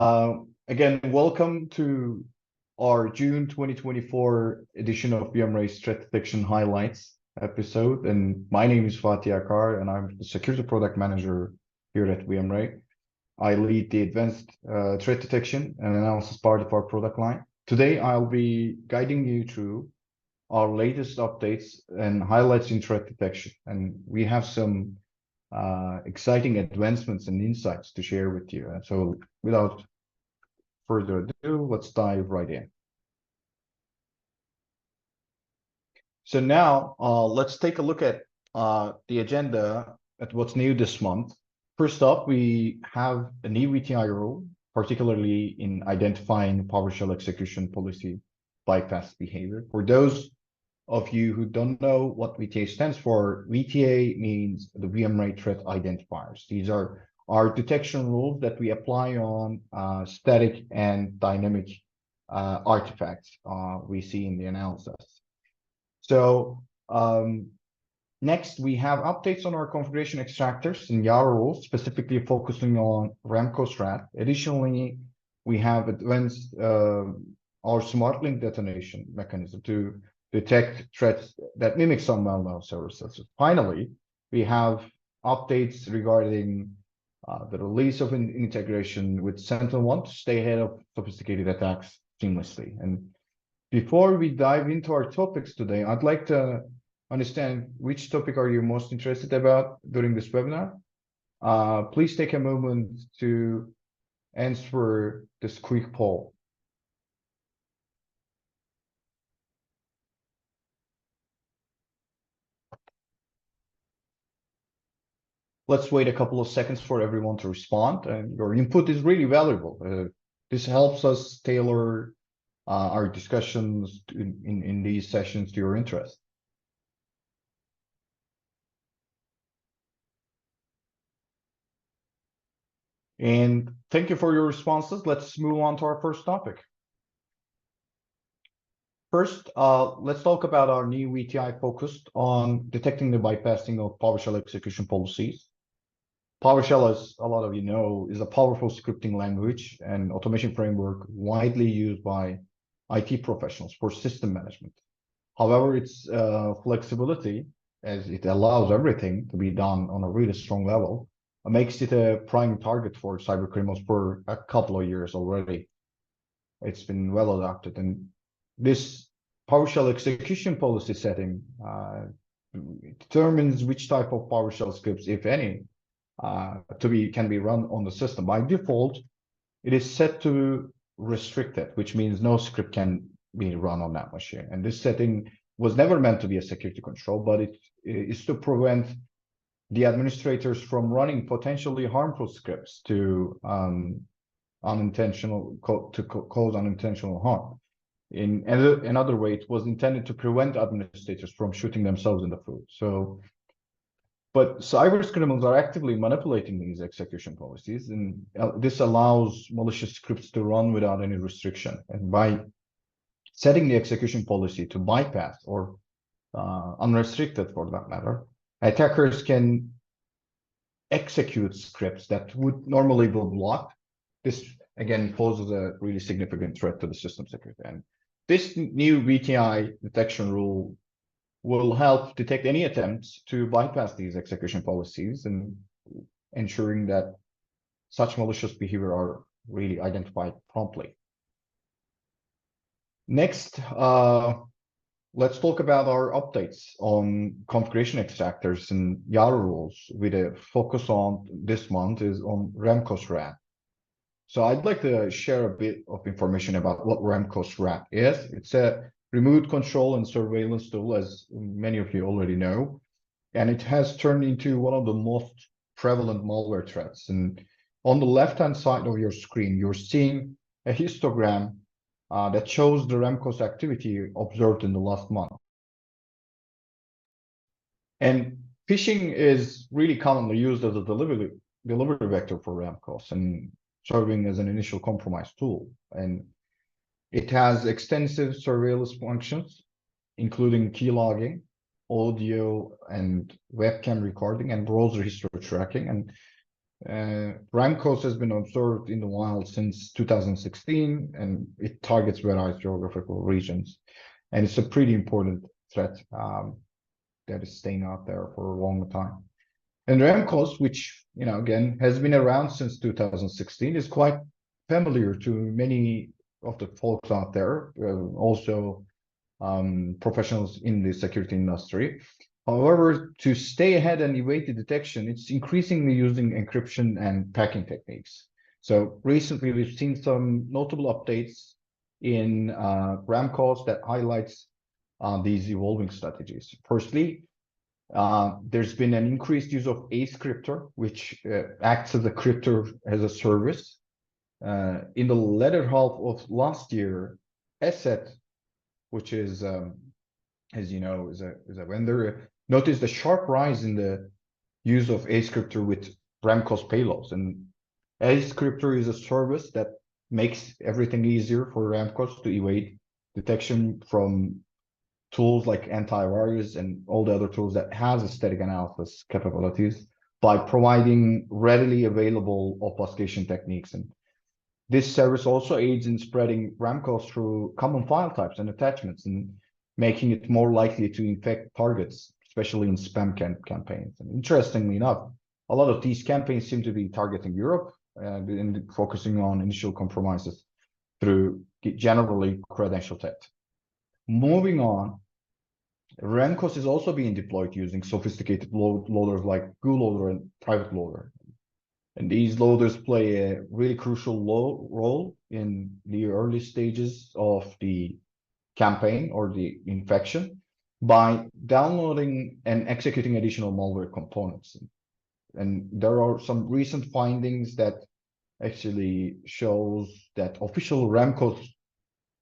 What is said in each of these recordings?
Again, welcome to our June 2024 edition of VMRay Threat Detection Highlights episode. And my name is Fatih Akar, and I'm the Security Product Manager here at VMRay. I lead the Advanced Threat Detection and Analysis part of our product line. Today, I'll be guiding you through our latest updates and highlights in threat detection. And we have some exciting advancements and insights to share with you. And so without further ado, let's dive right in. So now let's take a look at the agenda at what's new this month. First up, we have a new VTI rule, particularly in identifying PowerShell execution policy bypass behavior. For those of you who don't know what VTI stands for, VTI means the VMRay threat identifiers. These are our detection rules that we apply on static and dynamic artifacts we see in the analysis. So next, we have updates on our configuration extractors and YARA rules, specifically focusing on Remcos RAT. Additionally, we have advanced our smart link detonation mechanism to detect threats that mimic some well-known services. Finally, we have updates regarding the release of an integration with SentinelOne to stay ahead of sophisticated attacks seamlessly. And before we dive into our topics today, I'd like to understand which topic are you most interested about during this webinar. Please take a moment to answer this quick poll. Let's wait a couple of seconds for everyone to respond, and your input is really valuable. This helps us tailor our discussions in these sessions to your interest. And thank you for your responses. Let's move on to our first topic. First, let's talk about our new VTI focused on detecting the bypassing of PowerShell execution policies. PowerShell, as a lot of you know, is a powerful scripting language and automation framework widely used by IT professionals for system management. However, its flexibility, as it allows everything to be done on a really strong level, makes it a prime target for cybercriminals for a couple of years already. It's been well adopted, and this PowerShell execution policy setting determines which type of PowerShell scripts, if any, can be run on the system. By default, it is set to restricted, which means no script can be run on that machine. And this setting was never meant to be a security control, but it is to prevent the administrators from running potentially harmful scripts to cause unintentional harm. In another way, it was intended to prevent administrators from shooting themselves in the foot. But cybercriminals are actively manipulating these execution policies, and this allows malicious scripts to run without any restriction. And by setting the execution policy to bypass or unrestricted, for that matter, attackers can execute scripts that would normally be blocked. This, again, poses a really significant threat to the system security. And this new VTI detection rule will help detect any attempts to bypass these execution policies and ensuring that such malicious behavior are really identified promptly. Next, let's talk about our updates on configuration extractors and YARA rules with a focus on this month is on Remcos RAT. So I'd like to share a bit of information about what Remcos RAT is. It's a remote control and surveillance tool, as many of you already know, and it has turned into one of the most prevalent malware threats. And on the left-hand side of your screen, you're seeing a histogram that shows the Remcos activity observed in the last month. And phishing is really commonly used as a delivery vector for Remcos and serving as an initial compromise tool. And it has extensive surveillance functions, including key logging, audio and webcam recording, and browser history tracking. And Remcos has been observed in the wild since 2016, and it targets various geographical regions. And it's a pretty important threat that is staying out there for a long time. And Remcos, which, again, has been around since 2016, is quite familiar to many of the folks out there, also professionals in the security industry. However, to stay ahead and evade the detection, it's increasingly using encryption and packing techniques. So recently, we've seen some notable updates in Remcos that highlights these evolving strategies. Firstly, there's been an increased use of ascriptor, which acts as a cryptor as a service. In the latter half of last year, Asset, which is, as you know, is a vendor, noticed a sharp rise in the use of ascriptor with Remcos payloads. And ascriptor is a service that makes everything easier for Remcos to evade detection from tools like antivirus and all the other tools that has a static analysis capabilities by providing readily available obfuscation techniques. And this service also aids in spreading Remcos through common file types and attachments and making it more likely to infect targets, especially in spam campaigns. And interestingly enough, a lot of these campaigns seem to be targeting Europe and focusing on initial compromises through generally credential theft. Moving on, Remcos is also being deployed using sophisticated loaders like GULoader and Private Loader. And these loaders play a really crucial role in the early stages of the campaign or the infection by downloading and executing additional malware components. And there are some recent findings that actually shows that official Remcos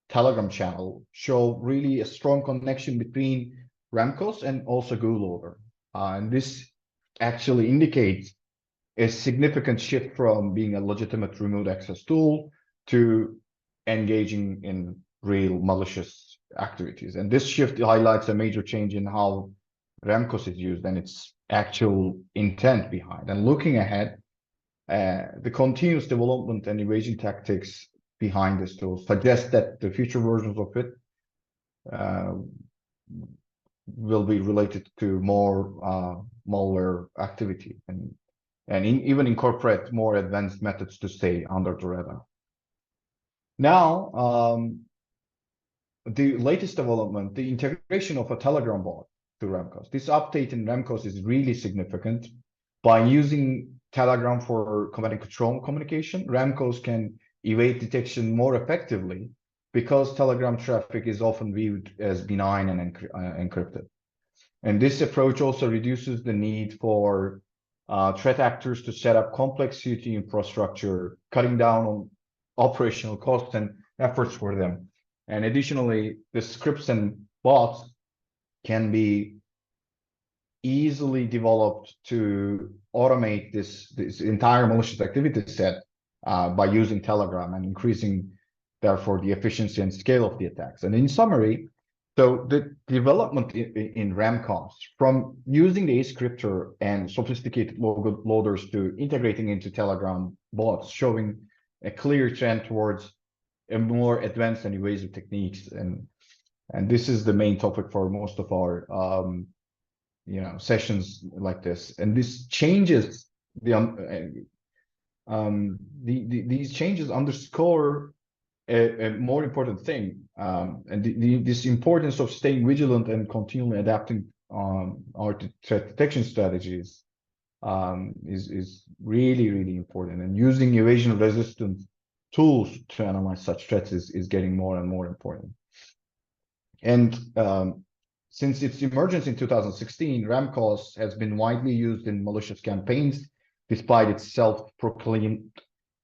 Telegram channel show really a strong connection between Remcos and also GULoader. And this actually indicates a significant shift from being a legitimate remote access tool to engaging in real malicious activities. And this shift highlights a major change in how Remcos is used and its actual intent behind. And looking ahead, the continuous development and evasion tactics behind this tool suggest that the future versions of it will be related to more malware activity and even incorporate more advanced methods to stay under the radar. Now, the latest development, the integration of a Telegram bot to Remcos. This update in Remcos is really significant. By using Telegram for command and control communication, Remcos can evade detection more effectively because Telegram traffic is often viewed as benign and encrypted. And this approach also reduces the need for threat actors to set up complex security infrastructure, cutting down on operational costs and efforts for them. And additionally, the scripts and bots can be easily developed to automate this entire malicious activity set by using Telegram and increasing, therefore, the efficiency and scale of the attacks. And in summary, so the development in Remcos, from using the ascriptor and sophisticated loaders to integrating into Telegram bots, showing a clear trend towards a more advanced and evasive techniques. And this is the main topic for most of our sessions like this. And this changes these changes underscore a more important thing, and this importance of staying vigilant and continually adapting our threat detection strategies is really, really important. And using evasion-resistant tools to analyze such threats is getting more and more important. And since its emergence in 2016, Remcos has been widely used in malicious campaigns, despite its self-proclaimed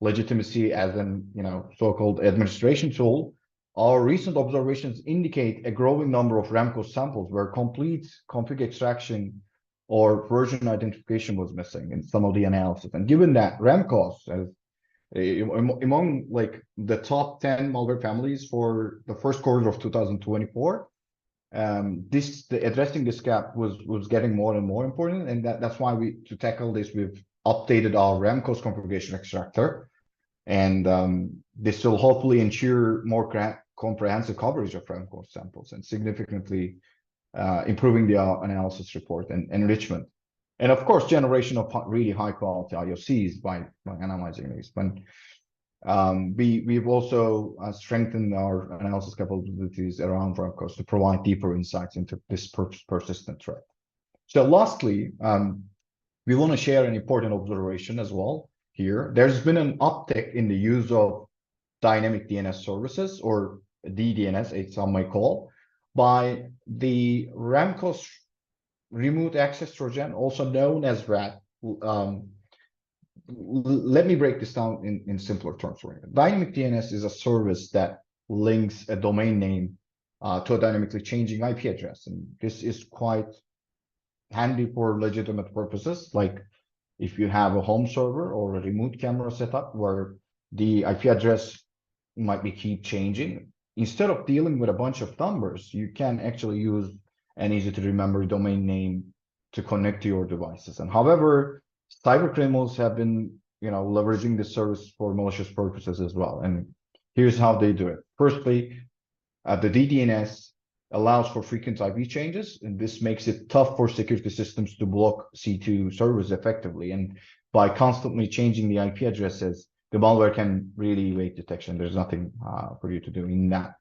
legitimacy as an so-called administration tool. Our recent observations indicate a growing number of Remcos samples where complete config extraction or version identification was missing in some of the analysis. And given that Remcos, as among like the top 10 malware families for the first quarter of 2024, addressing this gap was getting more and more important, and that's why to tackle this, we've updated our Remcos configuration extractor, and this will hopefully ensure more comprehensive coverage of Remcos samples and significantly improving the analysis report and enrichment. And of course, generation of really high quality IOCs by analyzing these. We've also strengthened our analysis capabilities around Remcos to provide deeper insights into this persistent threat. So lastly, we want to share an important observation as well here. There's been an uptick in the use of dynamic DNS services, or DDNS, as some might call, by the Remcos remote access Trojan, also known as RAT. Let me break this down in simpler terms for you. Dynamic DNS is a service that links a domain name to a dynamically changing IP address. And this is quite handy for legitimate purposes, like if you have a home server or a remote camera setup where the IP address might be keep changing. Instead of dealing with a bunch of numbers, you can actually use an easy to remember domain name to connect to your devices. And however, cyber criminals have been, leveraging this service for malicious purposes as well. And here's how they do it. Firstly, the DDNS allows for frequent IP changes, and this makes it tough for security systems to block C2 servers effectively. And by constantly changing the IP addresses, the malware can really evade detection. There's nothing for you to do in that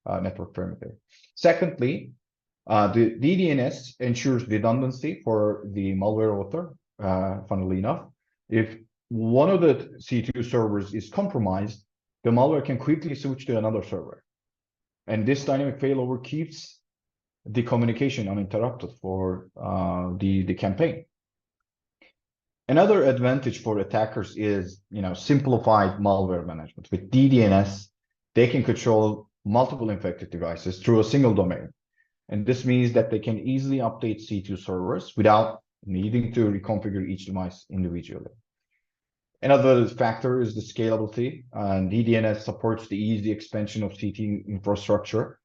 network perimeter. Secondly, the DDNS ensures redundancy for the malware author. Funnily enough, if one of the C2 servers is compromised, the malware can quickly switch to another server. And this dynamic failover keeps the communication uninterrupted for the campaign. Another advantage for attackers is, simplified malware management. With DDNS, they can control multiple infected devices through a single domain. And this means that they can easily update C2 servers without needing to reconfigure each device individually. Another factor is the scalability, and DDNS supports the easy expansion of C2 infrastructure,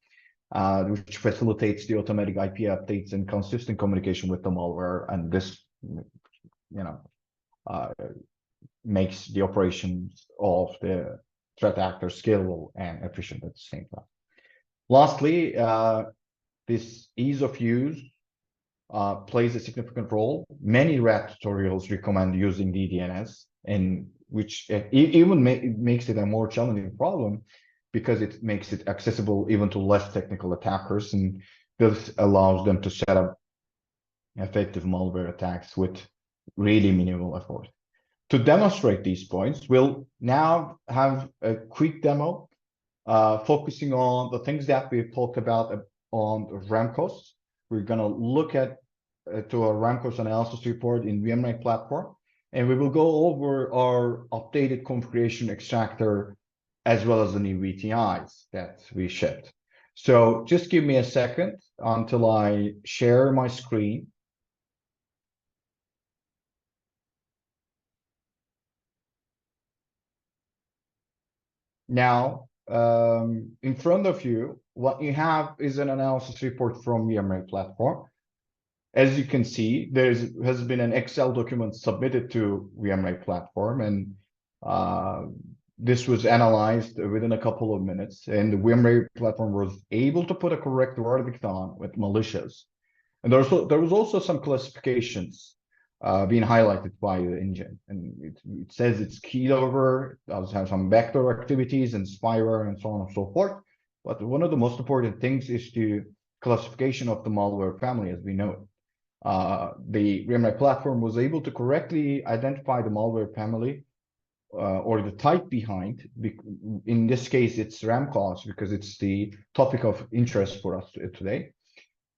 which facilitates the automatic IP updates and consistent communication with the malware. And this, makes the operations of the threat actor scalable and efficient at the same time. Lastly, this ease of use plays a significant role. Many RAT tutorials recommend using DDNS, and which even makes it a more challenging problem because it makes it accessible even to less technical attackers, and this allows them to set up effective malware attacks with really minimal effort. To demonstrate these points, we'll now have a quick demo focusing on the things that we've talked about on Remcos. We're going to look at to a Remcos analysis report in VMRay platform, and we will go over our updated configuration extractor as well as the new VTIs that we shipped. So just give me a second until I share my screen. Now, in front of you, what you have is an analysis report from VMRay platform. As you can see, there has been an Excel document submitted to VMRay platform, and this was analyzed within a couple of minutes, and the VMRay platform was able to put a correct verdict on with malicious. And there was also some classifications being highlighted by the engine, and it says it's keylogger, does have some backdoor activities and spyware and so on and so forth. But one of the most important things is the classification of the malware family as we know it. The VMRay platform was able to correctly identify the malware family or the type behind. In this case, it's Remcos because it's the topic of interest for us today.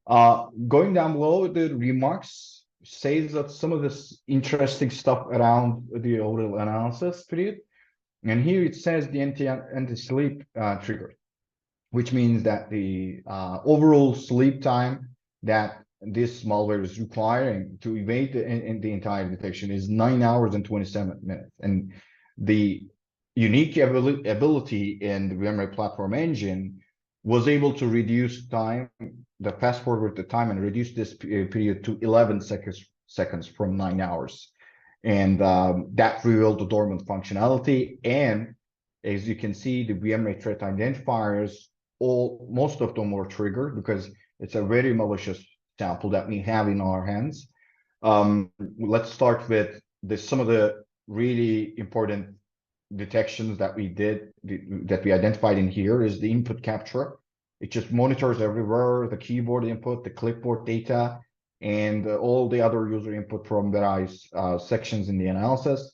Going down below, the remarks says that some of this interesting stuff around the overall analysis period. And here it says the anti-sleep trigger, which means that the overall sleep time that this malware is requiring to evade the entire detection is 9 hours and 27 minutes. And the unique ability in the VMRay platform engine was able to reduce time, the fast forward the time, and reduce this period to 11 seconds from 9 hours. And that revealed the dormant functionality. And as you can see, the VMRay threat identifiers, most of them were triggered because it's a very malicious sample that we have in our hands. Let's start with some of the really important detections that we did, that we identified in here, is the input capture. It just monitors everywhere, the keyboard input, the clipboard data, and all the other user input from various sections in the analysis.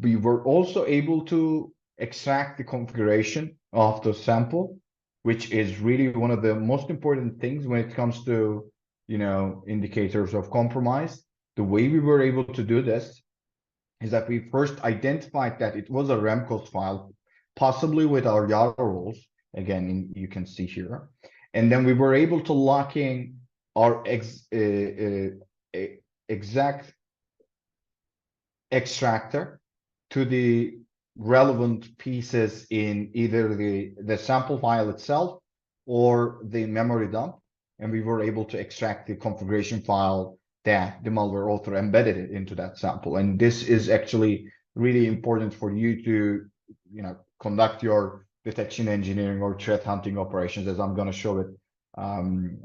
We were also able to extract the configuration of the sample, which is really one of the most important things when it comes to, indicators of compromise. The way we were able to do this is that we first identified that it was a Remcos file, possibly with our Yara rules. Again, you can see here. And then we were able to lock in our exact extractor to the relevant pieces in either the sample file itself or the memory dump. And we were able to extract the configuration file that the malware author embedded it into that sample. And this is actually really important for you to, conduct your detection engineering or threat hunting operations, as I'm going to show it,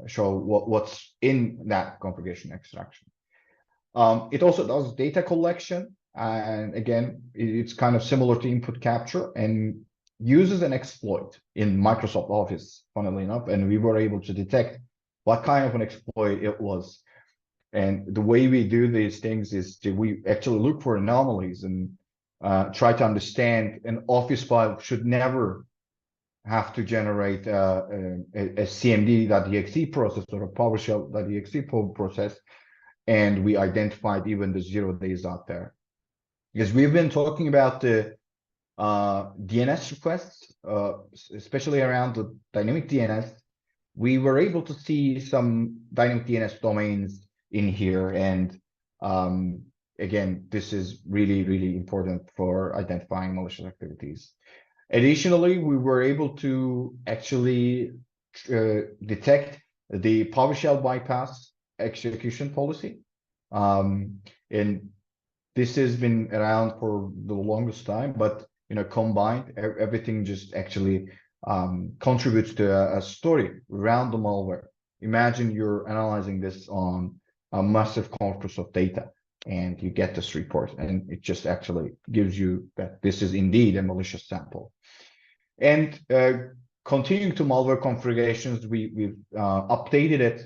show what's in that configuration extraction. It also does data collection. And again, it's kind of similar to input capture and uses an exploit in Microsoft Office, funnily enough. And we were able to detect what kind of an exploit it was. And the way we do these things is we actually look for anomalies and try to understand an Office file should never have to generate a cmd.exe process or a PowerShell.exe process. And we identified even the 0 days out there. Because we've been talking about the DNS requests, especially around the dynamic DNS. We were able to see some dynamic DNS domains in here. And again, this is really, really important for identifying malicious activities. Additionally, we were able to actually detect the PowerShell bypass execution policy. And this has been around for the longest time, but combined, everything just actually contributes to a story around the malware. Imagine you're analyzing this on a massive corpus of data, and you get this report, and it just actually gives you that this is indeed a malicious sample. And continuing to malware configurations, we've updated it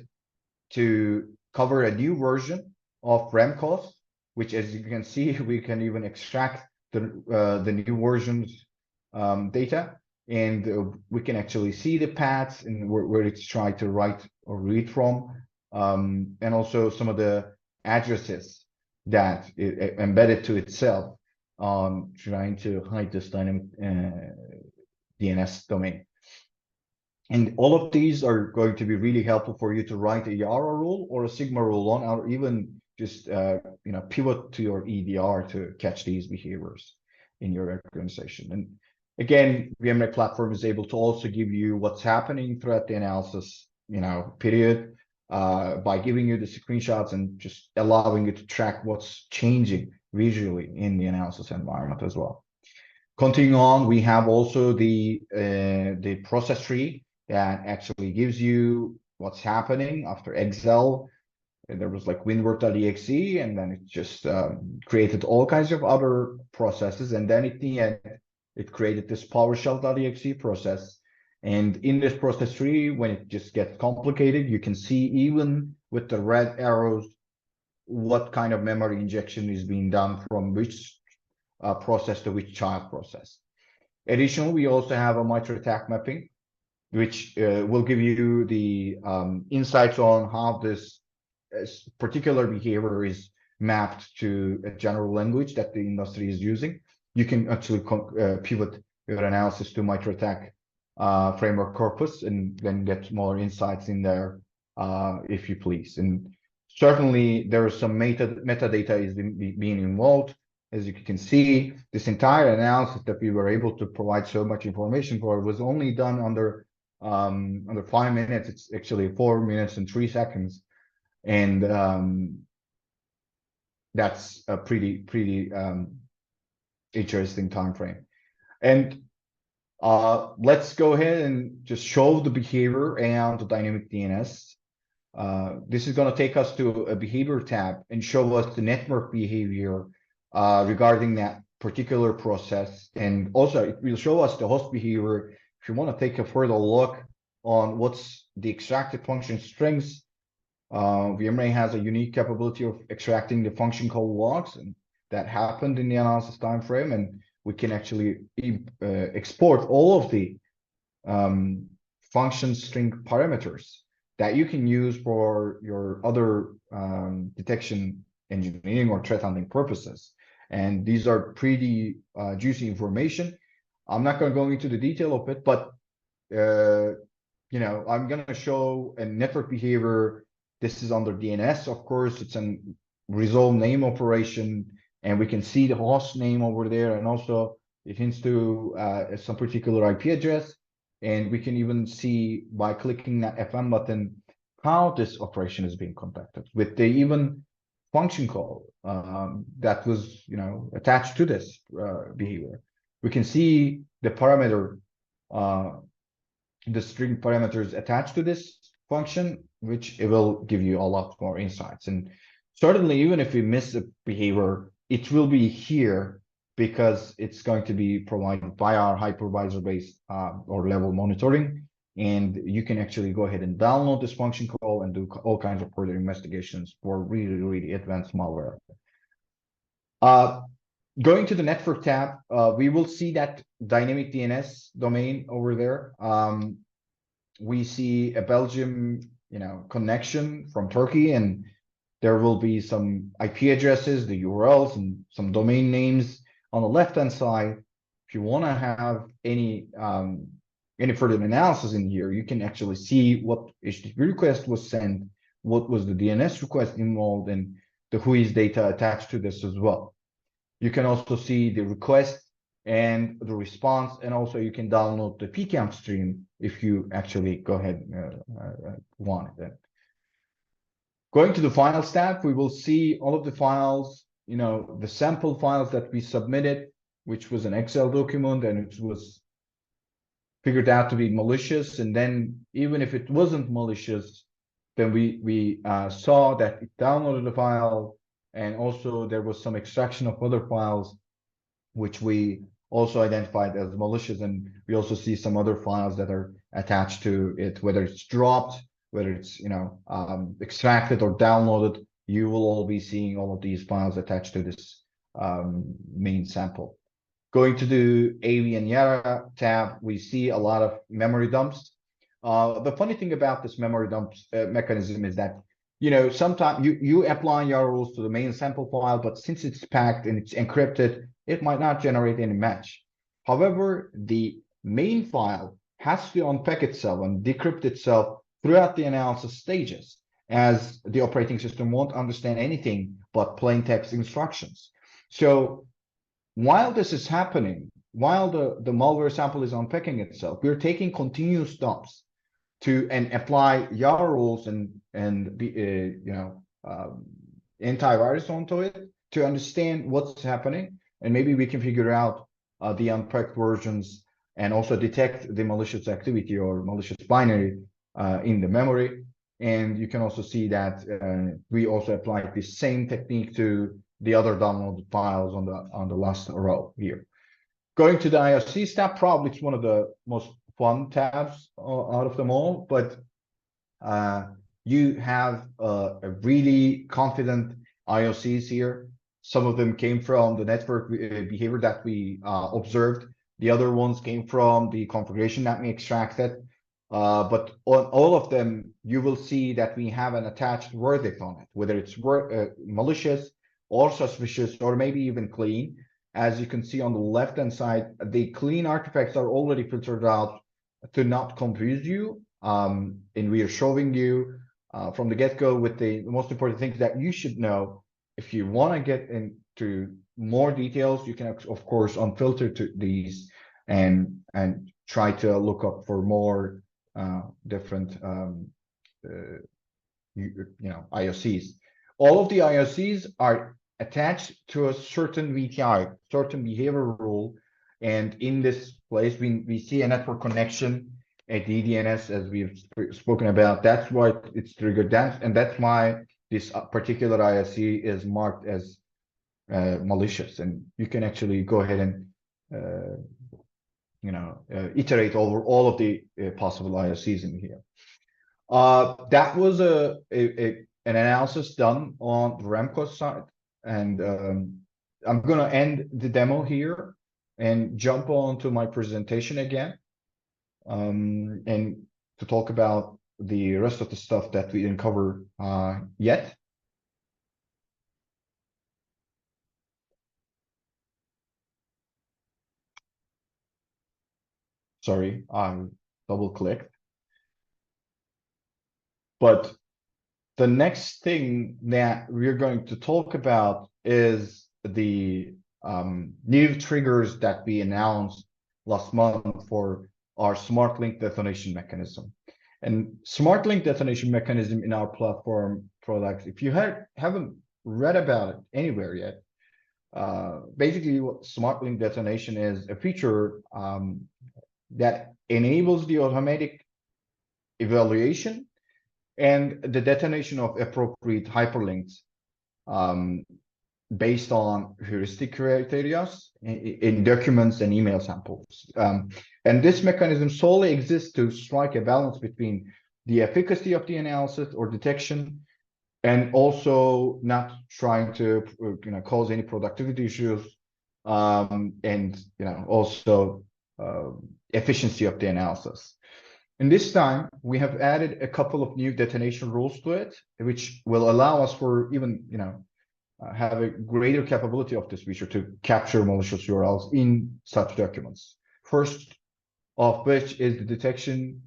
to cover a new version of Remcos, which, as you can see, we can even extract the new versions data, and we can actually see the paths and where it's trying to write or read from, and also some of the addresses that it embedded to itself, trying to hide this dynamic DNS domain. And all of these are going to be really helpful for you to write a Yara rule or a Sigma rule on, or even just pivot to your EDR to catch these behaviors in your organization. And again, VMRay platform is able to also give you what's happening throughout the analysis, period, by giving you the screenshots and just allowing you to track what's changing visually in the analysis environment as well. Continuing on, we have also the process tree that actually gives you what's happening after Excel. And there was like winword.exe, and then it just created all kinds of other processes. And then at the end, it created this PowerShell.exe process. And in this process tree, when it just gets complicated, you can see even with the red arrows, what kind of memory injection is being done from which process to which child process. Additionally, we also have a MITRE ATT&CK mapping, which will give you the insights on how this particular behavior is mapped to a general language that the industry is using. You can actually pivot your analysis to MITRE ATT&CK framework corpus and then get more insights in there if you please. And certainly there is some metadata is being involved. As you can see, this entire analysis that we were able to provide so much information for was only done under 5 minutes. It's actually 4 minutes and 3 seconds. And that's a pretty interesting time frame. And let's go ahead and just show the behavior and the dynamic DNS. This is going to take us to a behavior tab and show us the network behavior regarding that particular process. And also it will show us the host behavior. If you want to take a further look on what's the extracted function strings, VMRay has a unique capability of extracting the function call logs, and that happened in the analysis time frame, and we can actually export all of the function string parameters that you can use for your other detection engineering or threat hunting purposes. And these are pretty juicy information. I'm not going to go into the detail of it, but you know, I'm going to show a network behavior. This is under DNS, of course. It's a resolve name operation, and we can see the host name over there, and also it hints to some particular IP address. And we can even see by clicking that FM button how this operation is being conducted with the even function call that was, you know, attached to this behavior. We can see the parameter, the string parameters attached to this function, which it will give you a lot more insights. And certainly, even if we miss a behavior, it will be here because it's going to be provided by our hypervisor-based or level monitoring. And you can actually go ahead and download this function call and do all kinds of further investigations for really advanced malware. Going to the network tab, we will see that dynamic DNS domain over there. We see a Belgium, you know, connection from Turkey, and there will be some IP addresses, the URLs, and some domain names on the left-hand side. If you want to have any further analysis in here, you can actually see what HTTP request was sent, what was the DNS request involved, and the whois data attached to this as well. You can also see the request and the response, and also you can download the PCAM stream if you actually go ahead and want it. Going to the files tab, we will see all of the files, you know, the sample files that we submitted, which was an Excel document, and it was figured out to be malicious. And then even if it wasn't malicious, then we saw that it downloaded the file, and also there was some extraction of other files, which we also identified as malicious. And we also see some other files that are attached to it, whether it's dropped, whether it's, you know, extracted or downloaded. You will all be seeing all of these files attached to this main sample. Going to the AV and Yara tab, we see a lot of memory dumps. The funny thing about this memory dumps mechanism is that, you know, sometimes you apply your rules to the main sample file, but since it's packed and it's encrypted, it might not generate any match. However, the main file has to unpack itself and decrypt itself throughout the analysis stages, as the operating system won't understand anything but plain text instructions. So while this is happening, while the malware sample is unpacking itself, we're taking continuous dumps and apply YAR rules and antivirus onto it to understand what's happening, and maybe we can figure out the unpacked versions and also detect the malicious activity or malicious binary in the memory. And you can also see that we also applied the same technique to the other downloaded files on the last row here. Going to the IOC tab, probably it's one of the most fun tabs out of them all, but you have a really confident IOCs here. Some of them came from the network behavior that we observed. The other ones came from the configuration that we extracted. But on all of them, you will see that we have an attached verdict on it, whether it's malicious or suspicious or maybe even clean. As you can see on the left-hand side, the clean artifacts are already filtered out to not confuse you. And we are showing you from the get-go with the most important things that you should know. If you want to get into more details, you can, of course, unfilter to these and try to look up for more different IOCs. All of the IOCs are attached to a certain VTI, certain behavior rule. And in this place, we see a network connection at DDNS, as we've spoken about. That's why it's triggered that, and that's why this particular ISE is marked as malicious. And you can actually go ahead and iterate over all of the possible ISEs in here. That was an analysis done on the Remcos side, and I'm going to end the demo here and jump on to my presentation again, and to talk about the rest of the stuff that we didn't cover yet. Sorry, I double-clicked. But the next thing that we're going to talk about is the new triggers that we announced last month for our smart link detonation mechanism. And smart link detonation mechanism in our platform products, if you haven't read about it anywhere yet, basically what smart link detonation is a feature that enables the automatic evaluation and the detonation of appropriate hyperlinks based on heuristic criteria in documents and email samples. And this mechanism solely exists to strike a balance between the efficacy of the analysis or detection and also not trying to cause any productivity issues, and also efficiency of the analysis. And this time, we have added a couple of new detonation rules to it, which will allow us for even, have a greater capability of this feature to capture malicious URLs in such documents. First of which is the detection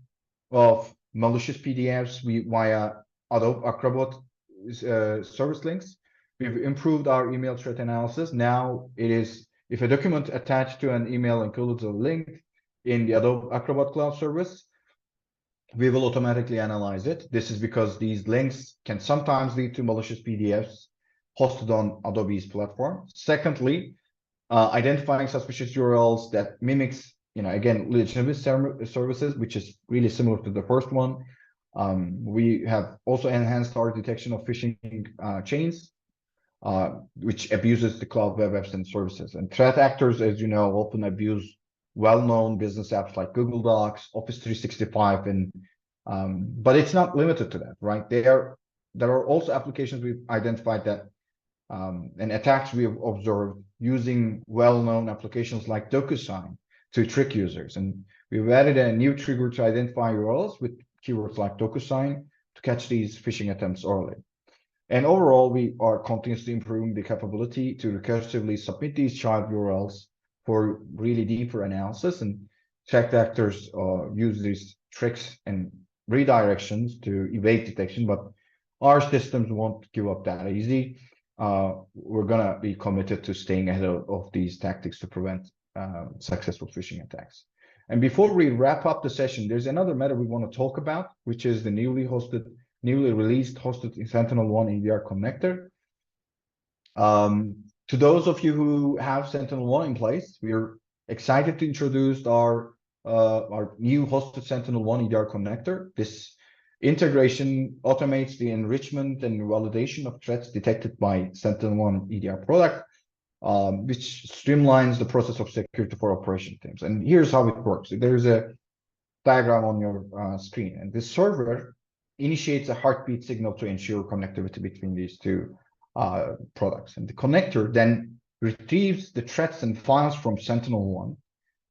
of malicious PDFs via Adobe Acrobat service links. We've improved our email threat analysis. Now it is, if a document attached to an email includes a link in the Adobe Acrobat Cloud service, we will automatically analyze it. This is because these links can sometimes lead to malicious PDFs hosted on Adobe's platform. Secondly, identifying suspicious URLs that mimics, again, legitimate services, which is really similar to the first one. We have also enhanced our detection of phishing chains, which abuses the cloud web apps and services. And threat actors, as you know, often abuse well-known business apps like Google Docs, Office 365, and but it's not limited to that, right? There are also applications we've identified that and attacks we have observed using well-known applications like DocuSign to trick users. And we've added a new trigger to identify URLs with keywords like DocuSign to catch these phishing attempts early. And overall, we are continuously improving the capability to recursively submit these child URLs for really deeper analysis, and threat actors use these tricks and redirections to evade detection, but our systems won't give up that easy. We're gonna be committed to staying ahead of these tactics to prevent successful phishing attacks. And before we wrap up the session, there's another matter we want to talk about, which is the newly released hosted Sentinel-1 EDR connector. To those of you who have Sentinel-1 in place, we're excited to introduce our new hosted Sentinel-1 EDR connector. This integration automates the enrichment and validation of threats detected by Sentinel-1 EDR product, which streamlines the process of security for operation teams. And here's how it works. There's a diagram on your screen, and this server initiates a heartbeat signal to ensure connectivity between these two products. And the connector then retrieves the threats and files from Sentinel-1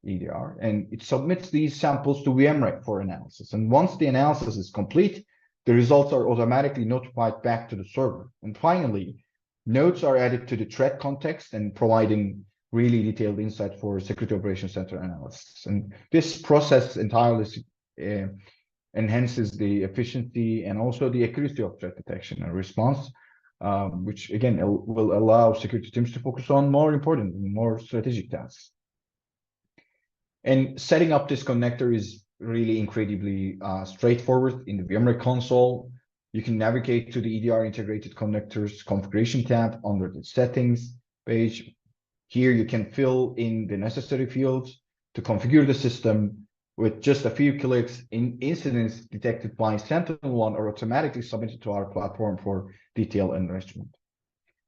EDR, and it submits these samples to VMRay for analysis. And once the analysis is complete, the results are automatically notified back to the server. And finally, notes are added to the threat context and providing really detailed insight for Security Operations Center analysis. And this process entirely enhances the efficiency and also the accuracy of threat detection and response, which again will allow security teams to focus on more important and more strategic tasks. And setting up this connector is really incredibly straightforward in the VMRay console. You can navigate to the EDR integrated connectors configuration tab under the settings page. Here you can fill in the necessary fields to configure the system. With just a few clicks, incidents detected by SentinelOne are automatically submitted to our platform for detailed enrichment.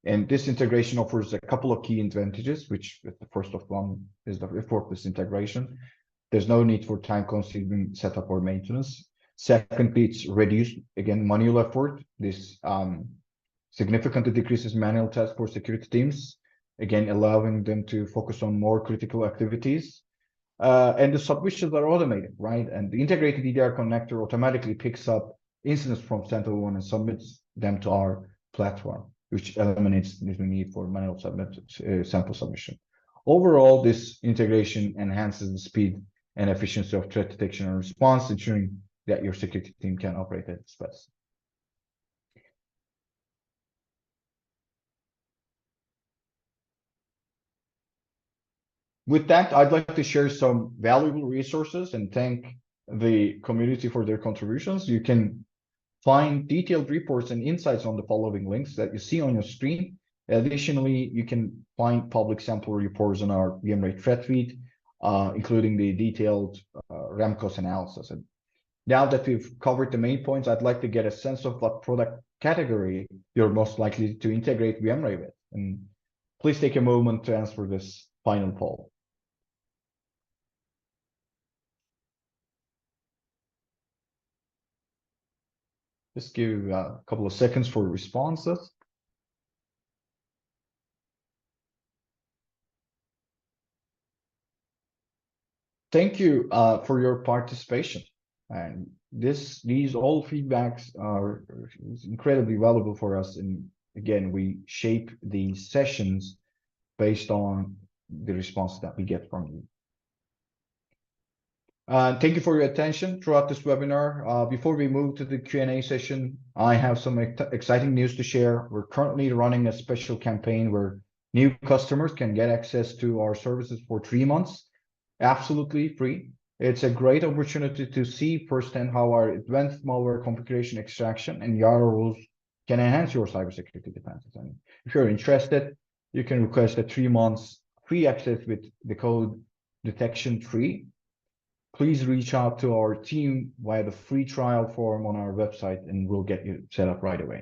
And this integration offers a couple of key advantages, which the first of one is the effortless integration. There's no need for time-consuming setup or maintenance. Secondly, it's reduced, again, manual effort. This significantly decreases manual tasks for security teams, again, allowing them to focus on more critical activities. And the submissions are automated, right? And the integrated EDR connector automatically picks up incidents from SentinelOne and submits them to our platform, which eliminates the need for manual sample submission. Overall, this integration enhances the speed and efficiency of threat detection and response, ensuring that your security team can operate at its best. With that, I'd like to share some valuable resources and thank the community for their contributions. You can find detailed reports and insights on the following links that you see on your screen. Additionally, you can find public sample reports on our VMRay threat feed, including the detailed Remcos analysis. And now that we've covered the main points, I'd like to get a sense of what product category you're most likely to integrate VMRay with. And please take a moment to answer this final poll. Just give a couple of seconds for responses. Thank you for your participation. And these all feedbacks are incredibly valuable for us. And again, we shape these sessions based on the response that we get from you. Thank you for your attention throughout this webinar. Before we move to the Q&A session, I have some exciting news to share. We're currently running a special campaign where new customers can get access to our services for 3 months, absolutely free. It's a great opportunity to see firsthand how our advanced malware configuration extraction and YARA rules can enhance your cybersecurity defenses. And if you're interested, you can request a 3 months free access with the code detection3. Please reach out to our team via the free trial form on our website and we'll get you set up right away.